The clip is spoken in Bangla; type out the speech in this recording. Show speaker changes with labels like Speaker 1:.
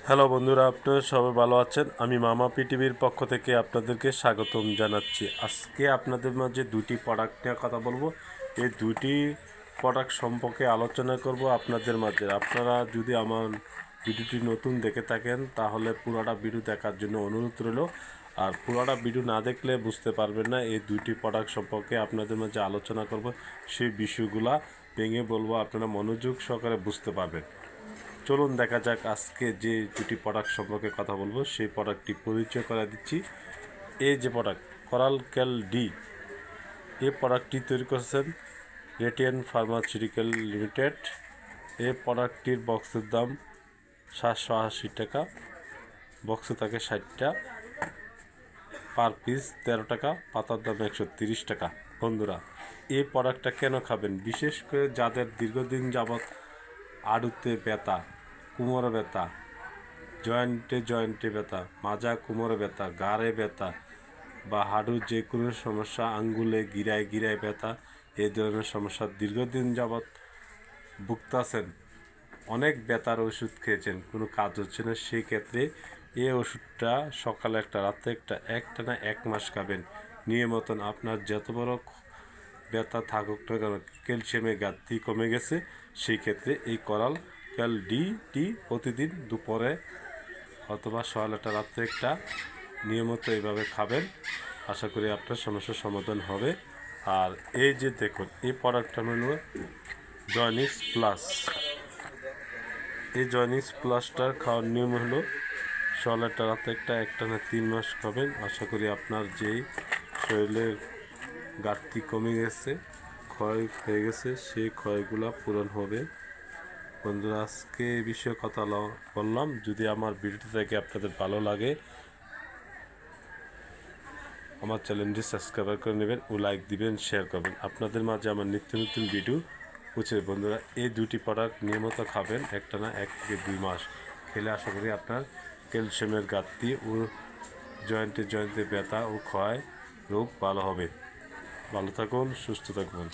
Speaker 1: হ্যালো বন্ধুরা, আপনারা সবাই ভালো আছেন? আমি মামা পিটিভির পক্ষ থেকে আপনাদেরকে স্বাগতম জানাচ্ছি। আজকে আপনাদের মাঝে দুটি প্রোডাক্ট নিয়ে কথা বলবো। এই দুটি প্রোডাক্ট সম্পর্কে আলোচনা করব আপনাদের মাঝে। আপনারা যদি আমার ভিডিওটি নতুন দেখে থাকেন তাহলে পুরোটা ভিডিও দেখার জন্য অনুরোধ রইল। আর পুরোটা ভিডিও না দেখলে বুঝতে পারবেন না এই দুটি প্রোডাক্ট সম্পর্কে আপনাদের মাঝে আলোচনা করব। সেই বিষয়গুলা ভেঙে বলবো, আপনারা মনোযোগ সহকারে বুঝতে পারবেন। চলুন দেখা যাক আজকে যে দুটি প্রোডাক্ট সম্পর্কে কথা বলবো সেই প্রোডাক্টটি পরিচয় করে দিচ্ছি। এই যে প্রোডাক্ট কোরাল ক্যাল ডি, এই প্রোডাক্টটি তৈরি করেছেন রেটিয়ান ফার্মাসিউটিক্যাল লিমিটেড। এই প্রোডাক্টটির বক্সের দাম 780 টাকা, বক্সে থাকে 60টা, পার পিস 13 টাকা, পাতার দাম 130 টাকা। বন্ধুরা, এই প্রোডাক্টটা কেন খাবেন? বিশেষ করে যাদের দীর্ঘদিন যাবৎ আড়ুতে ব্যথা, কোমরে ব্যথা, জয়েন্টে ব্যথা, মাজা কোমরে ব্যথা, ঘাড়ে ব্যথা বা হাঁটুর যে কোনো সমস্যা, আঙ্গুলে গিরায় ব্যথা, এই ধরনের সমস্যা দীর্ঘদিন যাবৎ ভুগতাছেন, অনেক ব্যথার ওষুধ খেয়েছেন, কোনো কাজ হচ্ছে না, সেই ক্ষেত্রে এই ওষুধটা সকালে একটা রাতে একটানা 1 মাস খাবেন নিয়মতন। আপনার যত বড় ব্যথা থাকুক না কেন, ক্যালসিয়ামের ঘাটতি কমে গেছে, সেই ক্ষেত্রে এই কোরাল ক্যাল ডি প্রতিদিন দুপুরে অথবা সকালটা রাত্রে একটা নিয়মিত এইভাবে খাবেন। আশা করি আপনার সমস্যার সমাধান হবে। আর এই যে দেখুন, এই প্রোডাক্টটা হলো জয়নিক্স প্লাস। এই জয়নিক্স প্লাসটার খাওয়ার নিয়ম হলো সকালটা রাতে একটানা 3 মাস খাবেন। আশা করি আপনার যেই শরীরের ঘাটতি কমে গেছে, ক্ষয় হয়ে গেছে, সেই ক্ষয়গুলো পূরণ হবে। বন্ধুরা, আজকে এই বিষয়ে কথা বললাম। যদি আমার ভিডিওটি থেকে আপনাদের ভালো লাগে, আমার চ্যানেলটি সাবস্ক্রাইব করে নেবেন ও লাইক দিবেন, শেয়ার করবেন। আপনাদের মাঝে আমার নিত্য নতুন ভিডিও পৌঁছে। বন্ধুরা, এই দুটি প্রোডাক্ট নিয়মিত খাবেন একটানা 1 থেকে 2 মাস খেলে আশা করি আপনার ক্যালসিয়ামের ঘাটতি ও জয়েন্টে ব্যথা ও ক্ষয় রোগ ভালো হবে। ভালো থাকুন, সুস্থ থাকুন।